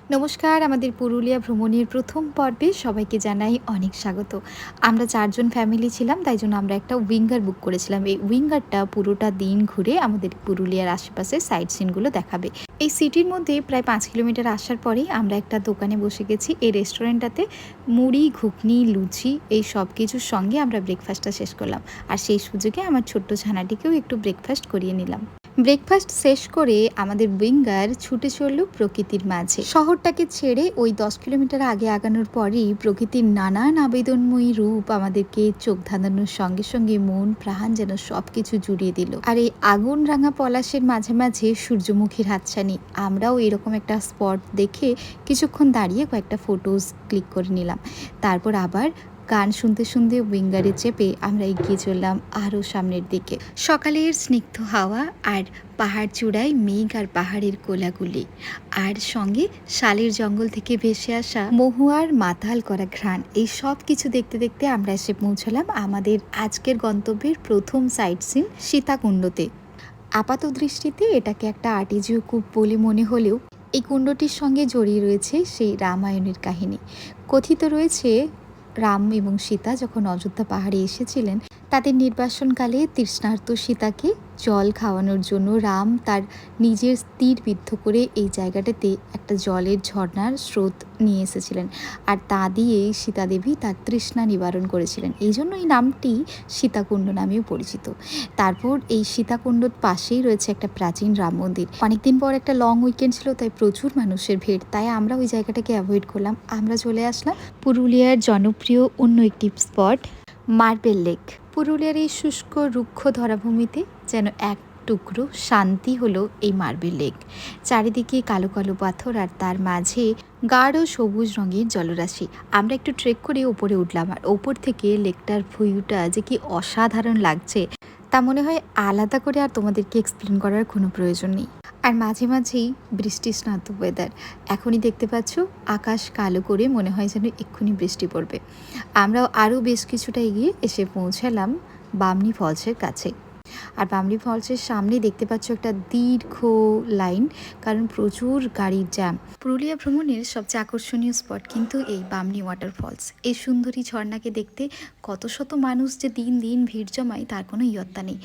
নমস্কার, আমাদের পুরুলিয়া ভ্রমণের প্রথম পর্বে সবাইকে জানাই অনেক স্বাগত। আমরা ৪ জন ফ্যামিলি ছিলাম, তাই জন্য আমরা একটা উইঙ্গার বুক করেছিলাম। এই উইঙ্গারটা পুরোটা দিন ঘুরে আমাদের পুরুলিয়ার আশেপাশে সাইট সিনগুলো দেখাবে। এই সিটির মধ্যে প্রায় ৫ কিলোমিটার আসার পরেই আমরা একটা দোকানে বসে গেছি। এই রেস্টুরেন্টটাতে মুড়ি, ঘুগনি, লুচি এই সব কিছুর সঙ্গে আমরা ব্রেকফাস্টটা শেষ করলাম। আর সেই সুযোগে আমার ছোট্ট ছানাটিকেও একটু ব্রেকফাস্ট করিয়ে নিলাম। ব্রেকফাস্ট শেষ করে আমাদের উইঙ্গার ছুটে চলল প্রকৃতির মাঝে। শহরটাকে ছেড়ে ওই ১০ কিলোমিটার আগে আগানোর পরই প্রকৃতির নানান আবেদনময়ী রূপ আমাদেরকে চোখ ধাঁধানোর সঙ্গে সঙ্গে মন প্রাণ যেন সব কিছু জুড়িয়ে দিল। আর এই আগুন রাঙা পলাশের মাঝে মাঝে সূর্যমুখীর হাতছানি, আমরাও এরকম একটা স্পট দেখে কিছুক্ষণ দাঁড়িয়ে কয়েকটা ফটোজ ক্লিক করে নিলাম। তারপর আবার গান শুনতে শুনতে উইঙ্গারে চেপে আমরা এগিয়ে চললাম আরও সামনের দিকে। সকালের স্নিগ্ধ হাওয়া আর পাহাড় চূড়ায় মেঘ আর পাহাড়ের কোলাগুলি, আর সঙ্গে শালের জঙ্গল থেকে ভেসে আসা মহুয়ার মাতাল করা ঘ্রাণ, এই সব কিছু দেখতে দেখতে আমরা এসে পৌঁছলাম আমাদের আজকের গন্তব্যের প্রথম সাইট সিন সীতাকুণ্ডতে। আপাত দৃষ্টিতে এটাকে একটা আর্টিজিও কূপ বলে মনে হলেও এই কুণ্ডটির সঙ্গে জড়িয়ে রয়েছে সেই রামায়ণের কাহিনী। কথিত রয়েছে রাম এবং সীতা যখন অযোধ্যা পাহাড়ে এসেছিলেন, তাদের নির্বাসনকালে তৃষ্ণার্ত সীতাকে জল খাওয়ানোর জন্য রাম তার নিজের তীর বিদ্ধ করে এই জায়গাটাতে একটা জলের ঝর্ণার স্রোত নিয়ে এসেছিলেন, আর তা দিয়েই সীতাদেবী তার তৃষ্ণা নিবারণ করেছিলেন। এই জন্য এই নামটি সীতাকুণ্ড নামেও পরিচিত। তারপর এই সীতাকুণ্ডর পাশেই রয়েছে একটা প্রাচীন রাম মন্দির। অনেকদিন পর একটা লং উইকেন্ড ছিল, তাই প্রচুর মানুষের ভিড়, তাই আমরা ওই জায়গাটাকে অ্যাভয়েড করলাম। আমরা চলে আসলাম পুরুলিয়ার জনপ্রিয় অন্য একটি স্পট, মার্বেল লেক। পুরুলিয়ার এই শুষ্ক রুক্ষ ধরাভূমিতে যেন এক টুকরো শান্তি হলো এই মার্বেল লেক। চারিদিকে কালো কালো পাথর আর তার মাঝে গাঢ় সবুজ রঙের জলরাশি। আমরা একটু ট্রেক করে ওপরে উঠলাম, আর ওপর থেকে লেকটার ভিউটা যে কি অসাধারণ লাগছে তা মনে হয় আলাদা করে আর তোমাদেরকে এক্সপ্লেন করার কোনো প্রয়োজন নেই। আর মাঝে মাঝেই বৃষ্টি স্নাত ওয়েদার। এখনই দেখতে পাচ্ছ আকাশ কালো করে, মনে হয় যেন এক্ষুনি বৃষ্টি পড়বে। আমরাও আরও বেশ কিছুটা এগিয়ে এসে পৌঁছালাম বামনি ফলসের কাছে। আর বামনি ফলসের সামনে দেখতে পাচ্ছ একটা দীর্ঘ লাইন, কারণ প্রচুর গাড়ির জ্যাম। পুরুলিয়া ভ্রমণের সবচেয়ে আকর্ষণীয় স্পট কিন্তু এই বামনি ওয়াটার ফলস। এই সুন্দরী ঝর্ণাকে দেখতে কত শত মানুষ যে দিন দিন ভিড় জমায় তার কোনো ইয়ত্তা নেই।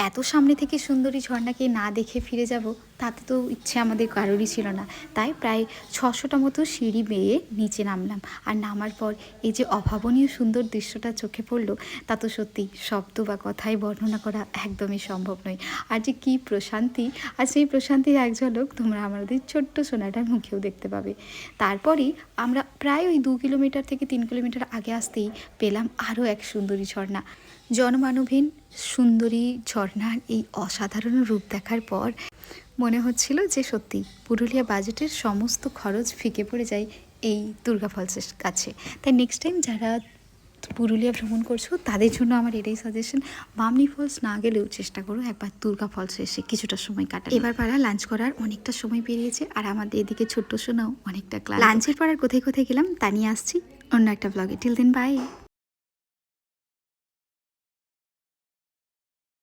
এত সামনে থেকে সুন্দরী ঝর্ণাকে না দেখে ফিরে যাব তাতে তো ইচ্ছে আমাদের কারোরই ছিল না। তাই প্রায় ৬০০টা মতো সিঁড়ি বেয়ে নিচে নামলাম। আর নামার পর এই যে অভাবনীয় সুন্দর দৃশ্যটা চোখে পড়লো, তা তো সত্যি শব্দ বা কথায় বর্ণনা করা একদমই সম্ভব নয়। আর যে কী প্রশান্তি, আর সেই প্রশান্তির এক ঝলক তোমরা আমাদের ছোট্ট সোনাটার মুখেও দেখতে পাবে। তারপরেই আমরা প্রায় ওই ২ কিলোমিটার থেকে ৩ কিলোমিটার আগে আসতেই পেলাম আরও এক সুন্দরী ঝর্ণা। জনমানবহীন সুন্দরী ঝর্ণার এই অসাধারণ রূপ দেখার পর মনে হচ্ছিল যে সত্যি পুরুলিয়া বাজেটের সমস্ত খরচ ফিকে পড়ে যায় এই দুর্গা ফলসের কাছে। তাই নেক্সট টাইম যারা পুরুলিয়া ভ্রমণ করছো তাদের জন্য আমার এটাই সাজেশন, বামনি ফলস না গেলেও চেষ্টা করো একবার দুর্গা ফলসে এসে কিছুটা সময় কাটা। এবার পাড়া লাঞ্চ করার অনেকটা সময় পেরিয়েছে, আর আমাদের এদিকে ছোট্ট সোনাও অনেকটা ক্লাস। লাঞ্চের পর আর কোথায় কোথায় গেলাম তা নিয়ে আসছি অন্য একটা ব্লগে। Till then by.